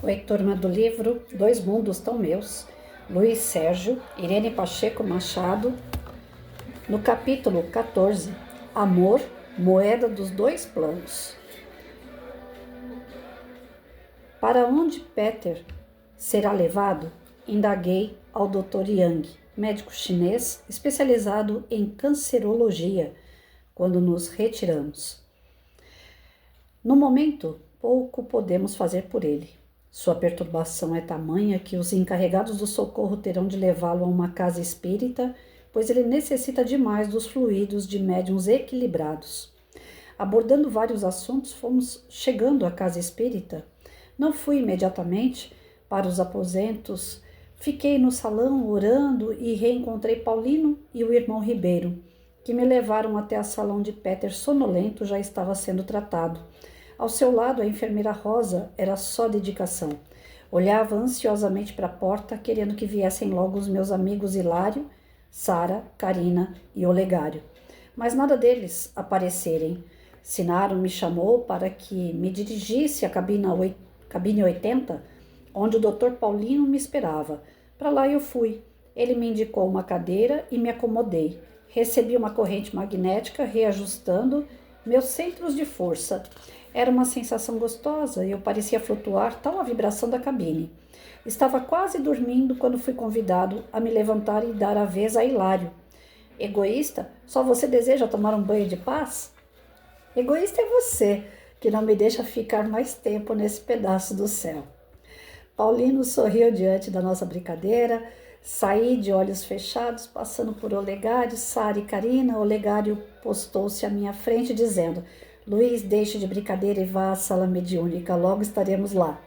Oi, turma do livro Dois Mundos Tão Meus, Luiz Sérgio, Irene Pacheco Machado, no capítulo 14, Amor, moeda dos dois planos. Para onde Peter será levado? Indaguei ao Dr. Yang, médico chinês especializado em cancerologia, quando nos retiramos. No momento, pouco podemos fazer por ele. Sua perturbação é tamanha que os encarregados do socorro terão de levá-lo a uma casa espírita, pois ele necessita demais dos fluidos de médiuns equilibrados. Abordando vários assuntos, fomos chegando à casa espírita. Não fui imediatamente para os aposentos, fiquei no salão orando e reencontrei Paulino e o irmão Ribeiro, que me levaram até a sala onde Peter, sonolento, já estava sendo tratado. Ao seu lado, a enfermeira Rosa era só dedicação. Olhava ansiosamente para a porta, querendo que viessem logo os meus amigos Hilário, Sara, Carina e Olegário. Mas nada deles aparecerem. Sinaro me chamou para que me dirigisse à cabine 80, onde o Dr. Paulino me esperava. Para lá eu fui. Ele me indicou uma cadeira e me acomodei. Recebi uma corrente magnética, reajustando meus centros de força. Era uma sensação gostosa e eu parecia flutuar, tal a vibração da cabine. Estava quase dormindo quando fui convidado a me levantar e dar a vez a Hilário. Egoísta? Só você deseja tomar um banho de paz? Egoísta é você, que não me deixa ficar mais tempo nesse pedaço do céu. Paulino sorriu diante da nossa brincadeira. Saí de olhos fechados, passando por Olegário, Sara e Carina. Olegário postou-se à minha frente, dizendo: Luiz, deixe de brincadeira e vá à sala mediúnica, logo estaremos lá.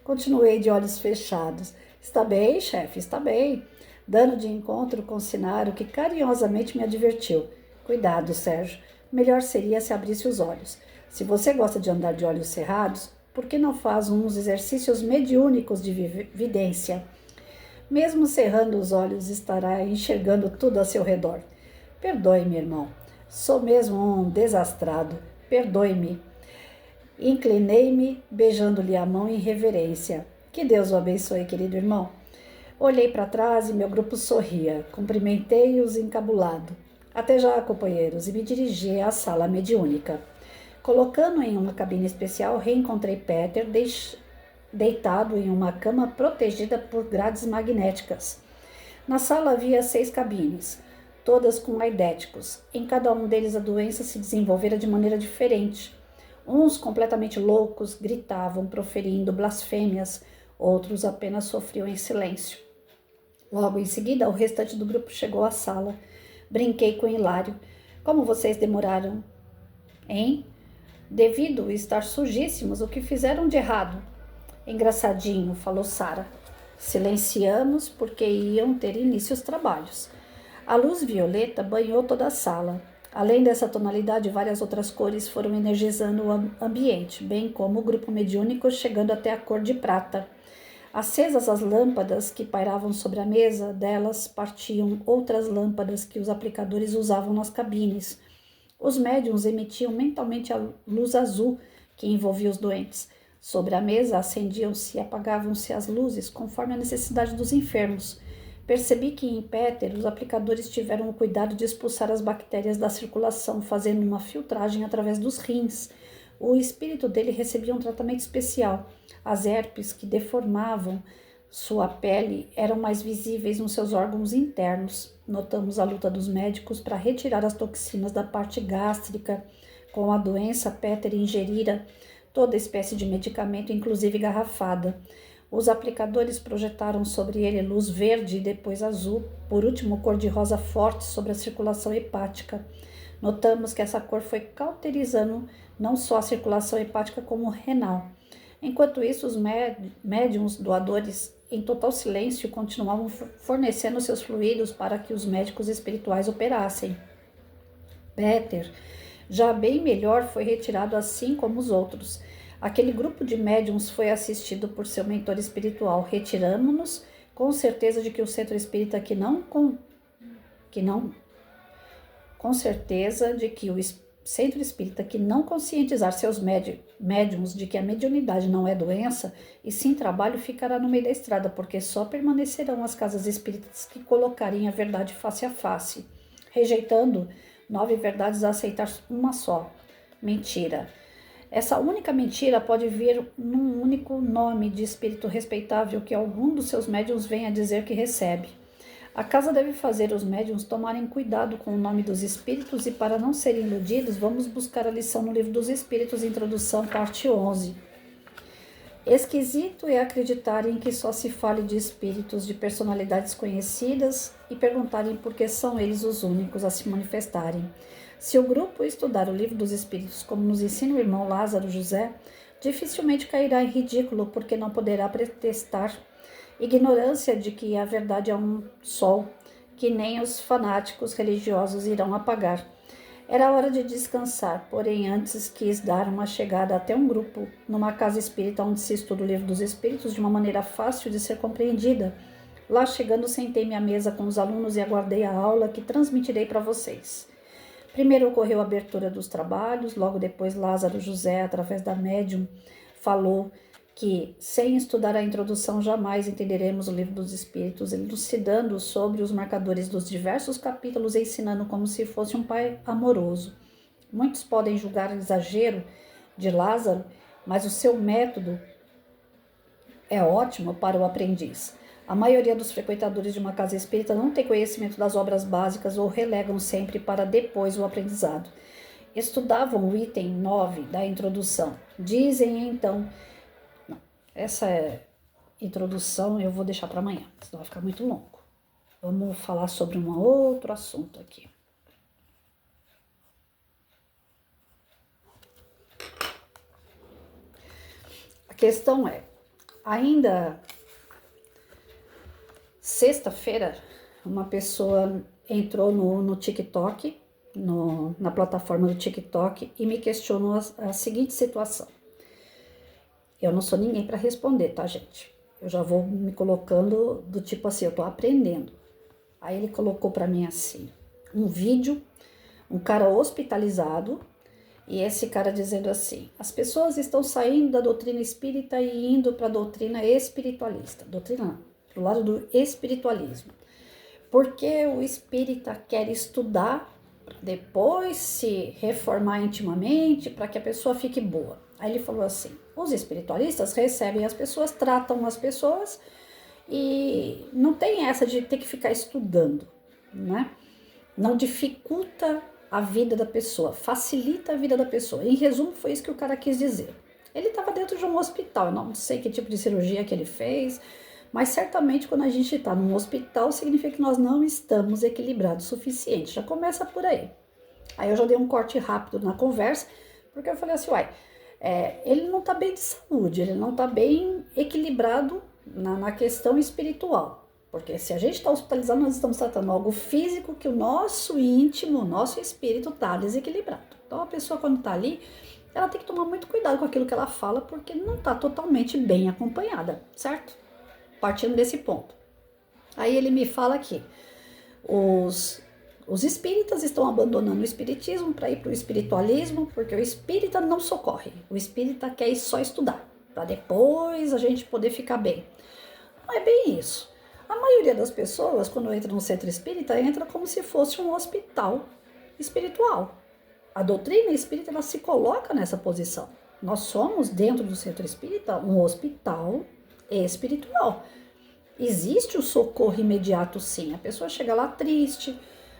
Continuei de olhos fechados. Está bem, chefe, está bem. Dando de encontro com Sinaro, que carinhosamente me advertiu. Cuidado, Sérgio. Melhor seria se abrisse os olhos. Se você gosta de andar de olhos cerrados, por que não faz uns exercícios mediúnicos de vidência? Mesmo cerrando os olhos, estará enxergando tudo a seu redor. Perdoe-me, irmão. Sou mesmo um desastrado. Perdoe-me. Inclinei-me, beijando-lhe a mão em reverência. Que Deus o abençoe, querido irmão. Olhei para trás e meu grupo sorria. Cumprimentei-os encabulado. Até já, companheiros, e me dirigi à sala mediúnica. Colocando em uma cabine especial, reencontrei Peter, deitado em uma cama protegida por grades magnéticas. Na sala havia 6 cabines, todas com aidéticos. Em cada um deles a doença se desenvolvera de maneira diferente. Uns completamente loucos gritavam, proferindo blasfêmias, outros apenas sofriam em silêncio. Logo em seguida, o restante do grupo chegou à sala. Brinquei com Hilário. Como vocês demoraram, hein? Devido estar sujíssimos, o que fizeram de errado? Engraçadinho, falou Sara. Silenciamos porque iam ter início os trabalhos. A luz violeta banhou toda a sala. Além dessa tonalidade, várias outras cores foram energizando o ambiente, bem como o grupo mediúnico chegando até a cor de prata. Acesas as lâmpadas que pairavam sobre a mesa, delas partiam outras lâmpadas que os aplicadores usavam nas cabines. Os médiuns emitiam mentalmente a luz azul que envolvia os doentes. Sobre a mesa acendiam-se e apagavam-se as luzes conforme a necessidade dos enfermos. Percebi que em Peter os aplicadores tiveram o cuidado de expulsar as bactérias da circulação, fazendo uma filtragem através dos rins. O espírito dele recebia um tratamento especial. As herpes que deformavam sua pele eram mais visíveis nos seus órgãos internos. Notamos a luta dos médicos para retirar as toxinas da parte gástrica. Com a doença, Peter ingerira toda espécie de medicamento, inclusive garrafada. Os aplicadores projetaram sobre ele luz verde e depois azul, por último cor-de-rosa forte sobre a circulação hepática. Notamos que essa cor foi cauterizando não só a circulação hepática como renal. Enquanto isso, os médiuns doadores, em total silêncio, continuavam fornecendo seus fluidos para que os médicos espirituais operassem. Peter, já bem melhor, foi retirado assim como os outros. Aquele grupo de médiuns foi assistido por seu mentor espiritual. Retiramo-nos com certeza de que o centro espírita com certeza de que o centro espírita que não conscientizar seus médiums de que a mediunidade não é doença, e sim trabalho, ficará no meio da estrada, porque só permanecerão as casas espíritas que colocarem a verdade face a face, rejeitando 9 verdades a aceitar uma só. Mentira. Essa única mentira pode vir num único nome de espírito respeitável que algum dos seus médiuns venha dizer que recebe. A casa deve fazer os médiuns tomarem cuidado com o nome dos espíritos e, para não serem iludidos, vamos buscar a lição no Livro dos Espíritos, introdução, parte 11. Esquisito é acreditarem que só se fale de espíritos de personalidades conhecidas e perguntarem por que são eles os únicos a se manifestarem. Se o grupo estudar o Livro dos Espíritos, como nos ensina o irmão Lázaro José, dificilmente cairá em ridículo, porque não poderá pretextar ignorância de que a verdade é um sol, que nem os fanáticos religiosos irão apagar. Era hora de descansar, porém antes quis dar uma chegada até um grupo, numa casa espírita onde se estuda o Livro dos Espíritos de uma maneira fácil de ser compreendida. Lá chegando, sentei-me à mesa com os alunos e aguardei a aula que transmitirei para vocês. Primeiro ocorreu a abertura dos trabalhos, logo depois Lázaro José, através da médium, falou que, sem estudar a introdução, jamais entenderemos o Livro dos Espíritos, elucidando sobre os marcadores dos diversos capítulos e ensinando como se fosse um pai amoroso. Muitos podem julgar exagero de Lázaro, mas o seu método é ótimo para o aprendiz. A maioria dos frequentadores de uma casa espírita não tem conhecimento das obras básicas ou relegam sempre para depois o aprendizado. Estudavam o item 9 da introdução. Dizem então... Não, essa introdução eu vou deixar para amanhã, senão vai ficar muito longo. Vamos falar sobre um outro assunto aqui. A questão é, ainda... Sexta-feira, uma pessoa entrou no TikTok, na plataforma do TikTok, e me questionou a seguinte situação. Eu não sou ninguém para responder, tá, gente? Eu já vou me colocando do tipo assim, eu tô aprendendo. Aí ele colocou para mim assim, um vídeo, um cara hospitalizado, e esse cara dizendo assim, as pessoas estão saindo da doutrina espírita e indo para a doutrina espiritualista. Doutrina do lado do espiritualismo. Porque o espírita quer estudar, depois se reformar intimamente, para que a pessoa fique boa. Aí ele falou assim, os espiritualistas recebem as pessoas, tratam as pessoas e não tem essa de ter que ficar estudando, né? Não dificulta a vida da pessoa, facilita a vida da pessoa. Em resumo, foi isso que o cara quis dizer. Ele estava dentro de um hospital, eu não sei que tipo de cirurgia que ele fez, mas certamente quando a gente está num hospital, significa que nós não estamos equilibrados o suficiente. Já começa por aí. Aí eu já dei um corte rápido na conversa, porque eu falei assim, ele não está bem de saúde, ele não está bem equilibrado na questão espiritual. Porque se a gente está hospitalizado, nós estamos tratando algo físico que o nosso íntimo, o nosso espírito está desequilibrado. Então a pessoa quando está ali, ela tem que tomar muito cuidado com aquilo que ela fala, porque não está totalmente bem acompanhada, certo? Partindo desse ponto. Aí ele me fala que os espíritas estão abandonando o espiritismo para ir para o espiritualismo, porque o espírita não socorre. O espírita quer só estudar, para depois a gente poder ficar bem. Não é bem isso. A maioria das pessoas, quando entra no centro espírita, entra como se fosse um hospital espiritual. A doutrina espírita, ela se coloca nessa posição. Nós somos, dentro do centro espírita, um hospital espiritual. Existe o socorro imediato, sim. A pessoa chega lá triste,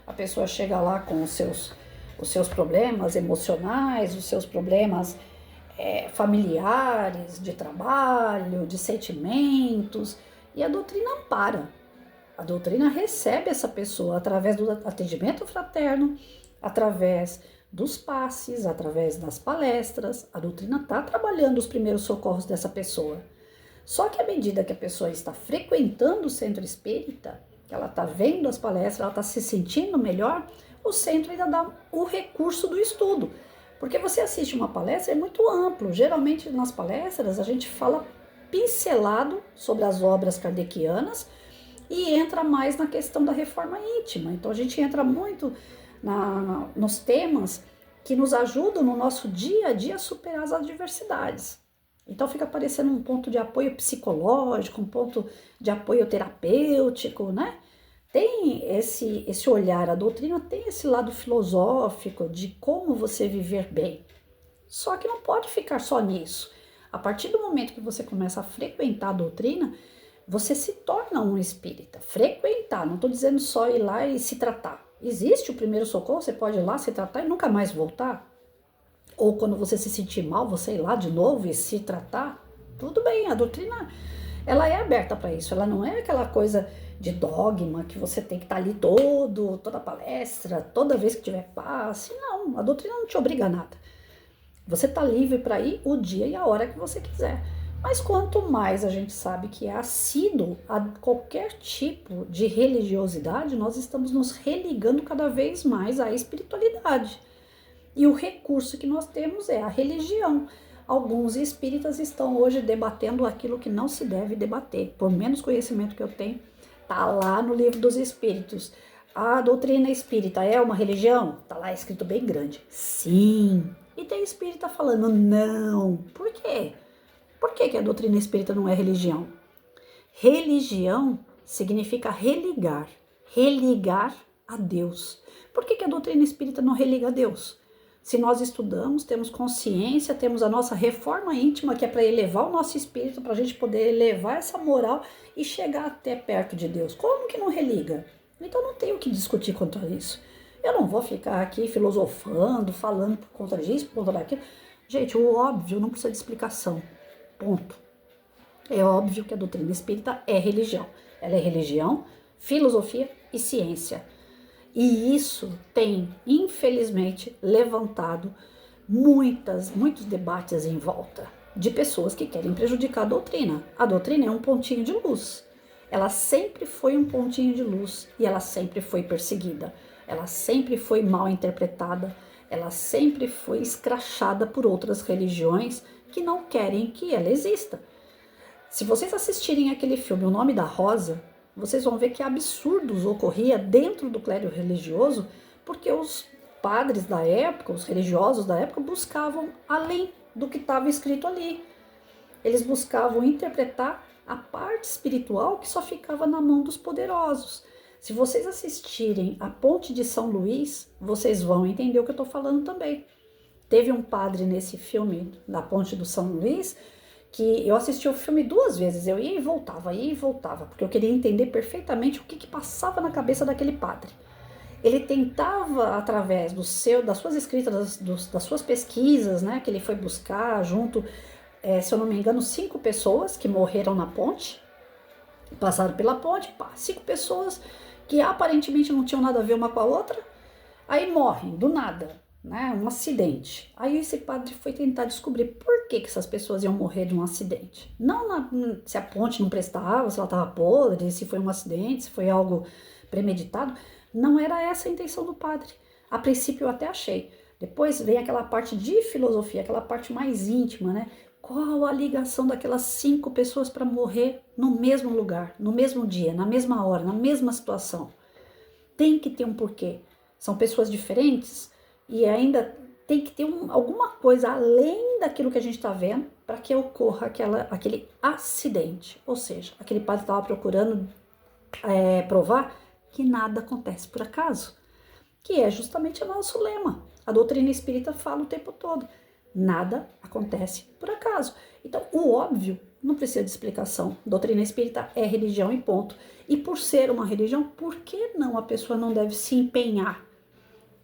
a pessoa chega lá com os seus problemas emocionais, os seus problemas familiares, de trabalho, de sentimentos, e a doutrina ampara. A doutrina recebe essa pessoa através do atendimento fraterno, através dos passes, através das palestras. A doutrina está trabalhando os primeiros socorros dessa pessoa. Só que à medida que a pessoa está frequentando o centro espírita, que ela está vendo as palestras, ela está se sentindo melhor, o centro ainda dá o recurso do estudo. Porque você assiste uma palestra, é muito amplo. Geralmente nas palestras a gente fala pincelado sobre as obras kardecianas e entra mais na questão da reforma íntima. Então a gente entra muito nos temas que nos ajudam no nosso dia a dia a superar as adversidades. Então fica parecendo um ponto de apoio psicológico, um ponto de apoio terapêutico, né? Tem esse olhar, a doutrina tem esse lado filosófico de como você viver bem. Só que não pode ficar só nisso. A partir do momento que você começa a frequentar a doutrina, você se torna um espírita. Frequentar, não estou dizendo só ir lá e se tratar. Existe o primeiro socorro, você pode ir lá se tratar e nunca mais voltar. Ou quando você se sentir mal, você ir lá de novo e se tratar. Tudo bem, a doutrina ela é aberta para isso. Ela não é aquela coisa de dogma que você tem que estar ali toda palestra, toda vez que tiver passe. Não, a doutrina não te obriga a nada. Você está livre para ir o dia e a hora que você quiser. Mas quanto mais a gente sabe que é assíduo a qualquer tipo de religiosidade, nós estamos nos religando cada vez mais à espiritualidade. E o recurso que nós temos é a religião. Alguns espíritas estão hoje debatendo aquilo que não se deve debater. Por menos conhecimento que eu tenho, tá lá no Livro dos Espíritos. A doutrina espírita é uma religião? Tá lá escrito bem grande. Sim. E tem espírita falando não. Por quê? Por que a doutrina espírita não é religião? Religião significa religar. Religar a Deus. Por que a doutrina espírita não religa a Deus? Se nós estudamos, temos consciência, temos a nossa reforma íntima, que é para elevar o nosso espírito, para a gente poder elevar essa moral e chegar até perto de Deus. Como que não religa? Então não tenho o que discutir contra isso. Eu não vou ficar aqui filosofando, falando por conta disso, por conta daquilo. Gente, o óbvio não precisa de explicação. Ponto. É óbvio que a doutrina espírita é religião. Ela é religião, filosofia e ciência. E isso tem, infelizmente, levantado muitos debates em volta de pessoas que querem prejudicar a doutrina. A doutrina é um pontinho de luz. Ela sempre foi um pontinho de luz e ela sempre foi perseguida. Ela sempre foi mal interpretada. Ela sempre foi escrachada por outras religiões que não querem que ela exista. Se vocês assistirem aquele filme O Nome da Rosa, vocês vão ver que absurdos ocorria dentro do clero religioso, porque os padres da época, os religiosos da época, buscavam além do que estava escrito ali. Eles buscavam interpretar a parte espiritual que só ficava na mão dos poderosos. Se vocês assistirem a Ponte de São Luís, vocês vão entender o que eu estou falando também. Teve um padre nesse filme da Ponte do São Luís, que eu assisti o filme 2 vezes, eu ia e voltava, porque eu queria entender perfeitamente o que passava na cabeça daquele padre. Ele tentava, através das suas escritas, das suas pesquisas, né, que ele foi buscar junto, se eu não me engano, 5 pessoas que morreram na ponte, passaram pela ponte, 5 pessoas que aparentemente não tinham nada a ver uma com a outra, aí morrem do nada. Né, um acidente. Aí esse padre foi tentar descobrir por que essas pessoas iam morrer de um acidente. Não se a ponte não prestava, se ela estava podre, se foi um acidente, se foi algo premeditado. Não era essa a intenção do padre. A princípio eu até achei. Depois vem aquela parte de filosofia, aquela parte mais íntima, né? Qual a ligação daquelas 5 pessoas para morrer no mesmo lugar, no mesmo dia, na mesma hora, na mesma situação? Tem que ter um porquê. São pessoas diferentes? E ainda tem que ter alguma coisa além daquilo que a gente está vendo para que ocorra aquele acidente. Ou seja, aquele padre estava procurando provar que nada acontece por acaso, que é justamente o nosso lema. A doutrina espírita fala o tempo todo, nada acontece por acaso. Então, o óbvio não precisa de explicação. Doutrina espírita é religião e ponto. E por ser uma religião, por que não a pessoa não deve se empenhar?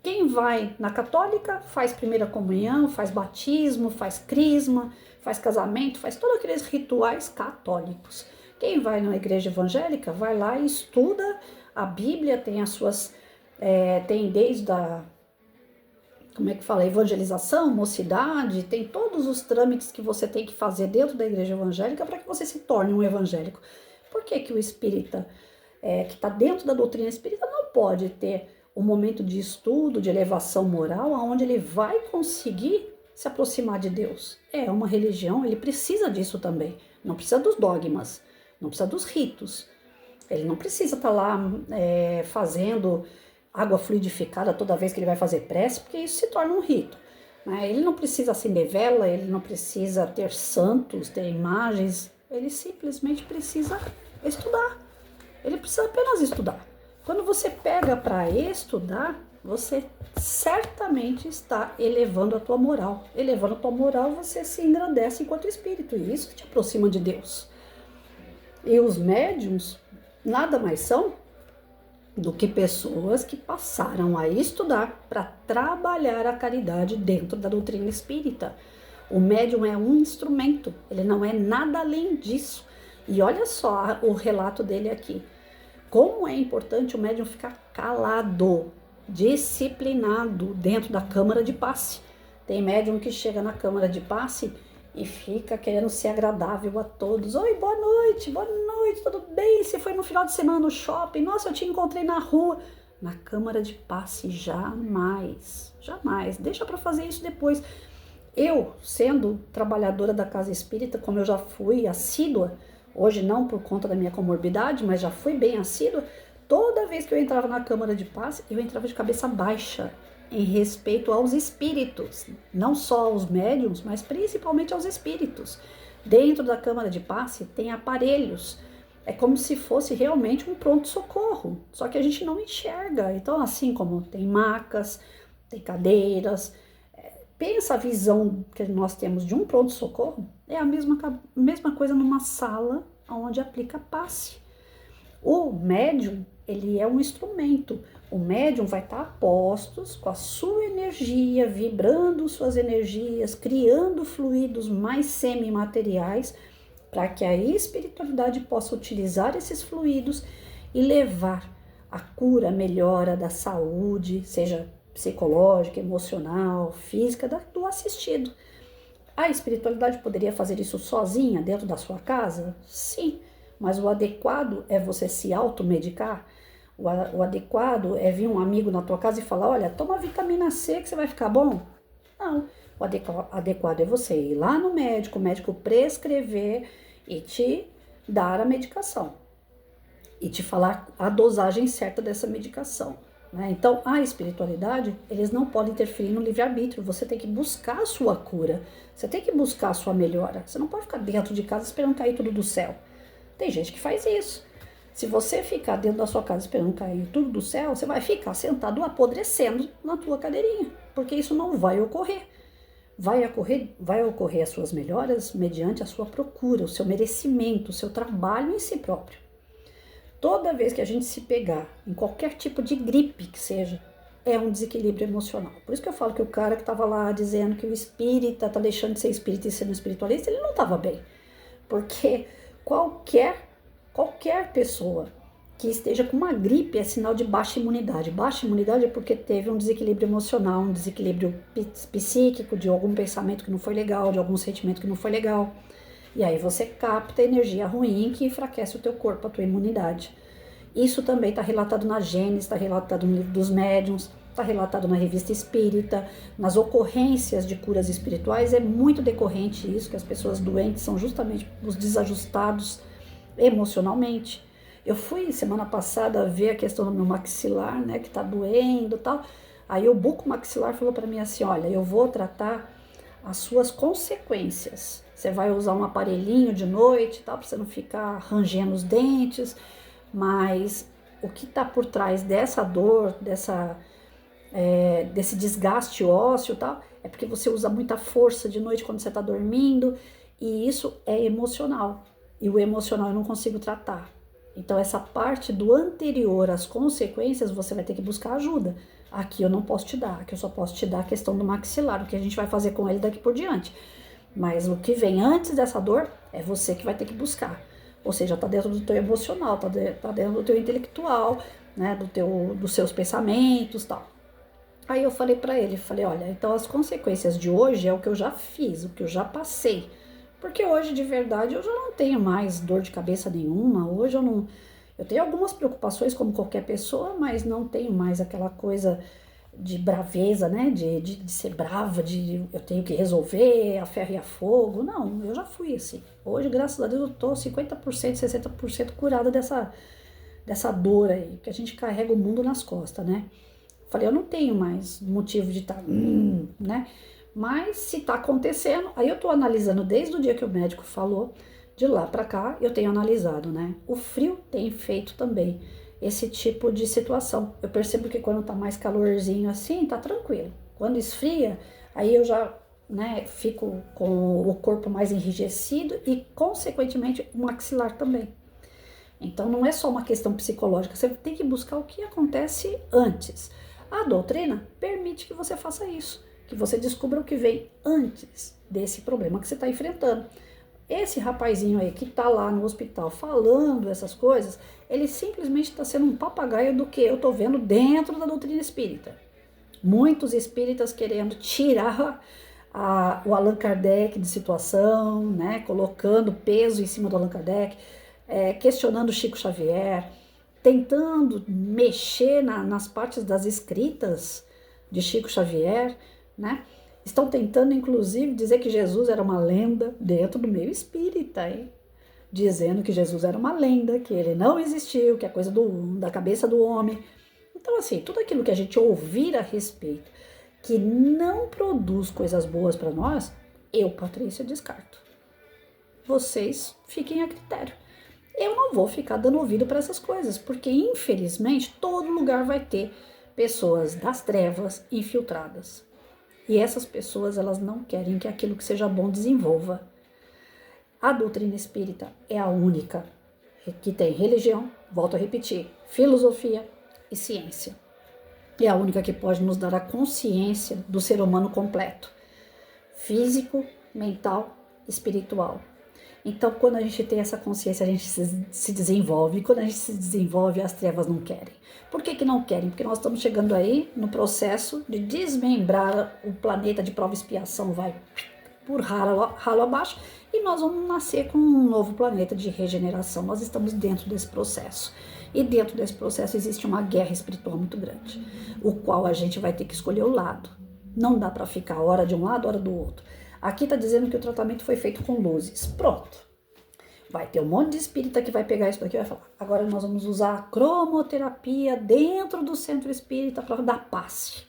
Quem vai na católica faz primeira comunhão, faz batismo, faz crisma, faz casamento, faz todos aqueles rituais católicos. Quem vai na igreja evangélica vai lá e estuda a Bíblia, tem as suas, tem desde a, evangelização, mocidade, tem todos os trâmites que você tem que fazer dentro da igreja evangélica para que você se torne um evangélico. Por que o espírita, que está dentro da doutrina espírita, não pode ter um momento de estudo, de elevação moral, onde ele vai conseguir se aproximar de Deus? É uma religião, ele precisa disso também. Não precisa dos dogmas, não precisa dos ritos. Ele não precisa estar lá fazendo água fluidificada toda vez que ele vai fazer prece, porque isso se torna um rito. Né? Ele não precisa acender vela, ele não precisa ter santos, ter imagens, ele simplesmente precisa estudar. Ele precisa apenas estudar. Quando você pega para estudar, você certamente está elevando a tua moral. Elevando a tua moral, você se engrandece enquanto espírito, e isso te aproxima de Deus. E os médiums nada mais são do que pessoas que passaram a estudar para trabalhar a caridade dentro da doutrina espírita. O médium é um instrumento, ele não é nada além disso. E olha só o relato dele aqui. Como é importante o médium ficar calado, disciplinado dentro da câmara de passe. Tem médium que chega na câmara de passe e fica querendo ser agradável a todos. Oi, boa noite, tudo bem? Você foi no final de semana no shopping? Nossa, eu te encontrei na rua. Na câmara de passe, jamais, jamais. Deixa para fazer isso depois. Eu, sendo trabalhadora da casa espírita, como eu já fui assídua, hoje não por conta da minha comorbidade, mas já fui bem assídua, toda vez que eu entrava na câmara de passe, eu entrava de cabeça baixa, em respeito aos espíritos, não só aos médiums, mas principalmente aos espíritos. Dentro da câmara de passe tem aparelhos, é como se fosse realmente um pronto-socorro, só que a gente não enxerga. Então, assim como tem macas, tem cadeiras, pensa a visão que nós temos de um pronto-socorro, é a mesma coisa numa sala onde aplica passe. O médium, ele é um instrumento. O médium vai estar a postos com a sua energia, vibrando suas energias, criando fluidos mais semimateriais, para que a espiritualidade possa utilizar esses fluidos e levar a cura, a melhora da saúde, seja psicológica, emocional, física, do assistido. A espiritualidade poderia fazer isso sozinha, dentro da sua casa? Sim, mas o adequado é você se automedicar. O adequado é vir um amigo na tua casa e falar, olha, toma vitamina C que você vai ficar bom. Não, o adequado é você ir lá no médico, o médico prescrever e te dar a medicação. E te falar a dosagem certa dessa medicação. Né? Então, a espiritualidade, eles não podem interferir no livre-arbítrio. Você tem que buscar a sua cura. Você tem que buscar a sua melhora. Você não pode ficar dentro de casa esperando cair tudo do céu. Tem gente que faz isso. Se você ficar dentro da sua casa esperando cair tudo do céu, você vai ficar sentado apodrecendo na tua cadeirinha, porque isso não vai ocorrer. Vai ocorrer as suas melhoras mediante a sua procura, o seu merecimento, o seu trabalho em si próprio. Toda vez que a gente se pegar em qualquer tipo de gripe que seja, é um desequilíbrio emocional. Por isso que eu falo que o cara que estava lá dizendo que o espírita está deixando de ser espírita e sendo espiritualista, ele não estava bem. Porque qualquer pessoa que esteja com uma gripe é sinal de baixa imunidade. Baixa imunidade é porque teve um desequilíbrio emocional, um desequilíbrio psíquico, de algum pensamento que não foi legal, de algum sentimento que não foi legal. E aí você capta energia ruim que enfraquece o teu corpo, a tua imunidade. Isso também está relatado na Gênesis, está relatado no livro dos médiuns, está relatado na revista espírita, nas ocorrências de curas espirituais. É muito decorrente isso, que as pessoas doentes são justamente os desajustados emocionalmente. Eu fui semana passada ver a questão do meu maxilar, né, que tá doendo e tal. Aí o buco maxilar falou para mim assim, olha, eu vou tratar as suas consequências. Você vai usar um aparelhinho de noite e tal, para você não ficar rangendo os dentes, mas o que tá por trás dessa dor, desse desgaste ósseo e tal, é porque você usa muita força de noite quando você tá dormindo, e isso é emocional. E o emocional eu não consigo tratar. Então, essa parte do anterior às consequências, você vai ter que buscar ajuda. Aqui eu não posso te dar, aqui eu só posso te dar a questão do maxilar, o que a gente vai fazer com ele daqui por diante. Mas o que vem antes dessa dor, é você que vai ter que buscar. Ou seja, tá dentro do teu emocional, tá dentro do teu intelectual, né, dos seus pensamentos e tal. Aí eu falei pra ele, olha, então as consequências de hoje é o que eu já fiz, o que eu já passei. Porque hoje, de verdade, eu já não tenho mais dor de cabeça nenhuma. Hoje eu tenho algumas preocupações como qualquer pessoa, mas não tenho mais aquela coisa de braveza, né? De ser brava, eu tenho que resolver a ferro e a fogo. Não, eu já fui assim. Hoje, graças a Deus, eu tô 50%, 60% curada dessa dor aí, que a gente carrega o mundo nas costas, né? Falei, eu não tenho mais motivo de estar, né? Mas se tá acontecendo, aí eu tô analisando desde o dia que o médico falou, de lá para cá, eu tenho analisado, né? O frio tem feito também esse tipo de situação. Eu percebo que quando tá mais calorzinho assim, tá tranquilo. Quando esfria, aí eu já, né, fico com o corpo mais enrijecido e, consequentemente, o maxilar também. Então não é só uma questão psicológica, você tem que buscar o que acontece antes. A doutrina permite que você faça isso, que você descubra o que vem antes desse problema que você está enfrentando. Esse rapazinho aí que tá lá no hospital falando essas coisas, ele simplesmente está sendo um papagaio do que eu tô vendo dentro da doutrina espírita. Muitos espíritas querendo tirar o Allan Kardec de situação, né, colocando peso em cima do Allan Kardec, questionando Chico Xavier, tentando mexer nas partes das escritas de Chico Xavier, né? Estão tentando, inclusive, dizer que Jesus era uma lenda dentro do meio espírita, hein? Dizendo que Jesus era uma lenda, que ele não existiu, que é coisa da cabeça do homem. Então, assim, tudo aquilo que a gente ouvir a respeito, que não produz coisas boas para nós, eu, Patrícia, descarto. Vocês fiquem a critério. Eu não vou ficar dando ouvido para essas coisas, porque infelizmente todo lugar vai ter pessoas das trevas infiltradas. E essas pessoas, elas não querem que aquilo que seja bom desenvolva. A doutrina espírita é a única que tem religião, volto a repetir, filosofia e ciência. É a única que pode nos dar a consciência do ser humano completo, físico, mental, espiritual. Então, quando a gente tem essa consciência, a gente se desenvolve. E quando a gente se desenvolve, as trevas não querem. Por que não querem? Porque nós estamos chegando aí no processo de desmembrar o planeta de prova e expiação, vai por ralo abaixo, e nós vamos nascer com um novo planeta de regeneração. Nós estamos dentro desse processo. E dentro desse processo existe uma guerra espiritual muito grande, o qual a gente vai ter que escolher o lado. Não dá para ficar hora de um lado, hora do outro. Aqui está dizendo que o tratamento foi feito com luzes. Pronto. Vai ter um monte de espírita que vai pegar isso daqui e vai falar: agora nós vamos usar a cromoterapia dentro do centro espírita para dar passe.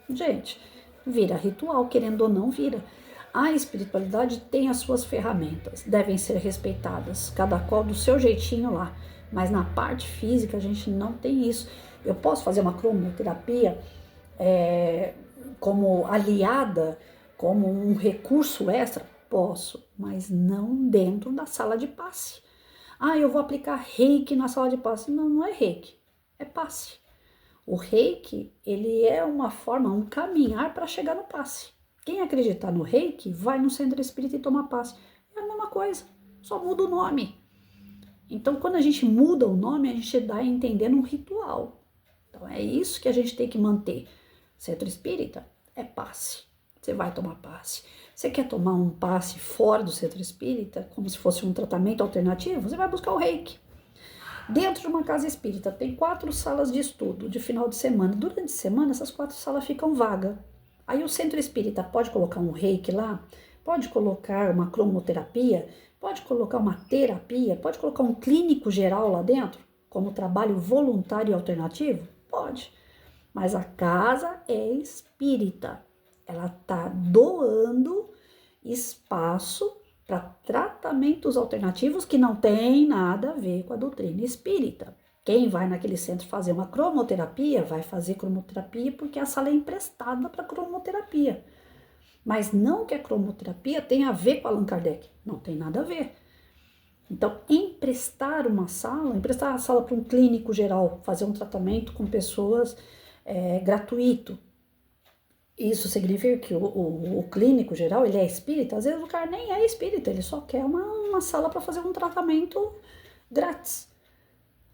Gente, vira ritual, querendo ou não, vira. A espiritualidade tem as suas ferramentas, devem ser respeitadas, cada qual do seu jeitinho lá. Mas na parte física a gente não tem isso. Eu posso fazer uma cromoterapia como aliada, como um recurso extra? Posso, mas não dentro da sala de passe. Ah, eu vou aplicar reiki na sala de passe. Não, não é reiki, é passe. O reiki, ele é uma forma, um caminhar para chegar no passe. Quem acreditar no reiki, vai no centro espírita e toma passe. É a mesma coisa, só muda o nome. Então, quando a gente muda o nome, a gente dá a entender um ritual. Então, é isso que a gente tem que manter. Centro espírita é passe. Você vai tomar passe. Você quer tomar um passe fora do centro espírita, como se fosse um tratamento alternativo? Você vai buscar o reiki. Dentro de uma casa espírita tem 4 salas de estudo de final de semana. Durante a semana, essas 4 salas ficam vagas. Aí o centro espírita pode colocar um reiki lá, pode colocar uma cromoterapia, pode colocar uma terapia, pode colocar um clínico geral lá dentro, como trabalho voluntário e alternativo? Pode. Mas a casa é espírita. Ela está doando espaço para tratamentos alternativos que não tem nada a ver com a doutrina espírita. Quem vai naquele centro fazer uma cromoterapia, vai fazer cromoterapia porque a sala é emprestada para cromoterapia. Mas não que a cromoterapia tenha a ver com Allan Kardec. Não tem nada a ver. Então, emprestar a sala para um clínico geral, fazer um tratamento com pessoas gratuito. Isso significa que o clínico geral, ele é espírita? Às vezes o cara nem é espírita, ele só quer uma sala para fazer um tratamento grátis.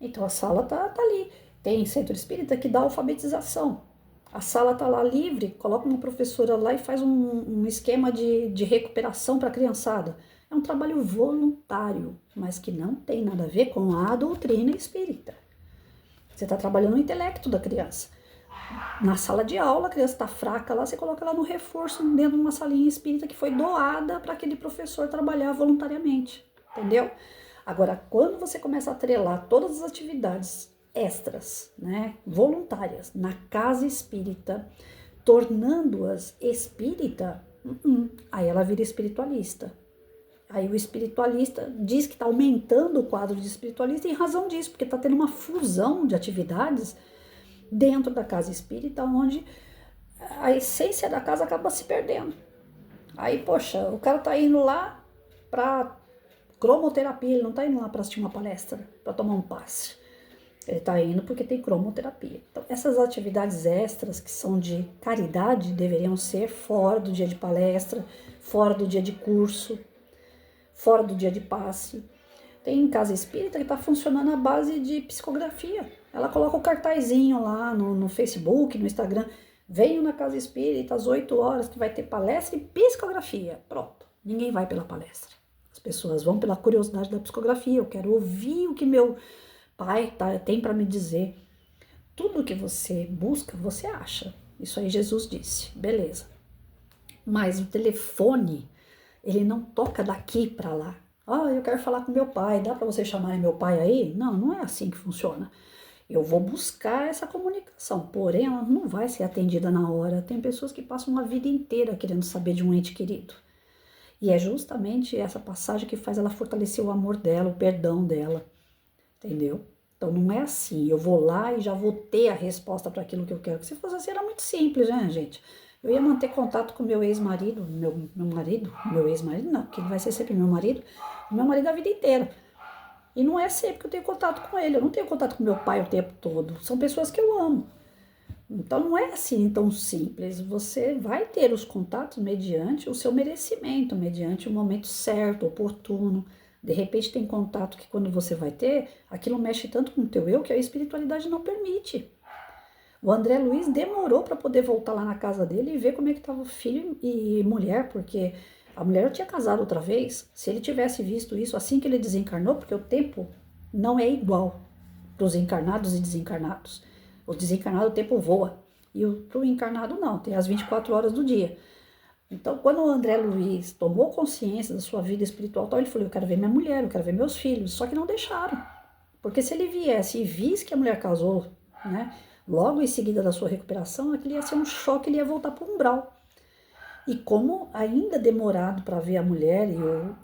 Então a sala tá ali. Tem centro espírita que dá alfabetização. A sala tá lá livre, coloca uma professora lá e faz um esquema de recuperação para a criançada. É um trabalho voluntário, mas que não tem nada a ver com a doutrina espírita. Você está trabalhando o intelecto da criança. Na sala de aula, a criança está fraca lá, você coloca ela no reforço dentro de uma salinha espírita que foi doada para aquele professor trabalhar voluntariamente, entendeu? Agora, quando você começa a atrelar todas as atividades extras, né, voluntárias, na casa espírita, tornando-as espírita, aí ela vira espiritualista. Aí o espiritualista diz que está aumentando o quadro de espiritualista em razão disso, porque está tendo uma fusão de atividades dentro da casa espírita, onde a essência da casa acaba se perdendo. Aí, poxa, o cara tá indo lá para cromoterapia, ele não tá indo lá para assistir uma palestra, para tomar um passe. Ele tá indo porque tem cromoterapia. Então, essas atividades extras que são de caridade deveriam ser fora do dia de palestra, fora do dia de curso, fora do dia de passe. Tem casa espírita que está funcionando à base de psicografia. Ela coloca o cartazinho lá no Facebook, no Instagram. Venho na casa espírita às 8 horas que vai ter palestra e psicografia. Pronto, ninguém vai pela palestra. As pessoas vão pela curiosidade da psicografia. Eu quero ouvir o que meu pai tem para me dizer. Tudo que você busca, você acha. Isso aí Jesus disse, beleza. Mas o telefone, ele não toca daqui para lá. Eu quero falar com meu pai, dá para vocês chamarem meu pai aí? Não, não é assim que funciona. Eu vou buscar essa comunicação, porém ela não vai ser atendida na hora. Tem pessoas que passam uma vida inteira querendo saber de um ente querido. E é justamente essa passagem que faz ela fortalecer o amor dela, o perdão dela, entendeu? Então não é assim, eu vou lá e já vou ter a resposta para aquilo que eu quero. Se fosse assim era muito simples, né, gente? Eu ia manter contato com meu ex-marido, meu ex-marido não, porque ele vai ser sempre meu marido a vida inteira. E não é sempre que eu tenho contato com ele, eu não tenho contato com meu pai o tempo todo, são pessoas que eu amo. Então não é assim tão simples, você vai ter os contatos mediante o seu merecimento, mediante o momento certo, oportuno. De repente tem contato que quando você vai ter, aquilo mexe tanto com o teu eu que a espiritualidade não permite. O André Luiz demorou para poder voltar lá na casa dele e ver como é que estava o filho e mulher, porque a mulher tinha casado outra vez. Se ele tivesse visto isso assim que ele desencarnou, porque o tempo não é igual para os encarnados e desencarnados. O desencarnado, o tempo voa. E para o encarnado, não. Tem as 24 horas do dia. Então, quando o André Luiz tomou consciência da sua vida espiritual, ele falou, eu quero ver minha mulher, eu quero ver meus filhos. Só que não deixaram. Porque se ele viesse e visse que a mulher casou, né, logo em seguida da sua recuperação, aquilo ia ser um choque, ele ia voltar para o umbral. E como ainda demorado para ver a mulher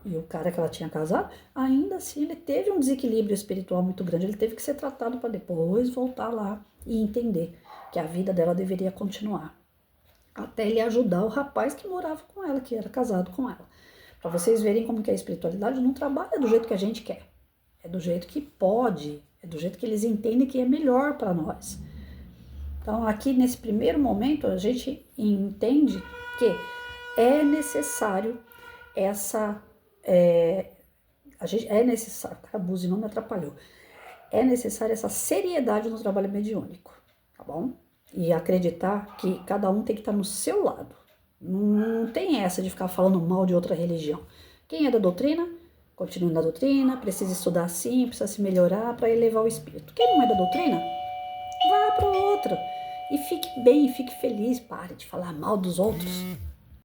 e o cara que ela tinha casado, ainda assim ele teve um desequilíbrio espiritual muito grande. Ele teve que ser tratado para depois voltar lá e entender que a vida dela deveria continuar. Até ele ajudar o rapaz que morava com ela, que era casado com ela. Para vocês verem como que a espiritualidade não trabalha do jeito que a gente quer. É do jeito que pode, é do jeito que eles entendem que é melhor para nós. Então aqui nesse primeiro momento a gente entende que é necessário necessário, cara, buzinou, me atrapalhou. É necessário essa seriedade no trabalho mediúnico, tá bom? E acreditar que cada um tem que estar no seu lado. Não tem essa de ficar falando mal de outra religião. Quem é da doutrina, continue na doutrina, precisa estudar sim, precisa se melhorar para elevar o espírito. Quem não é da doutrina, vá para outra. E fique bem, fique feliz, pare de falar mal dos outros.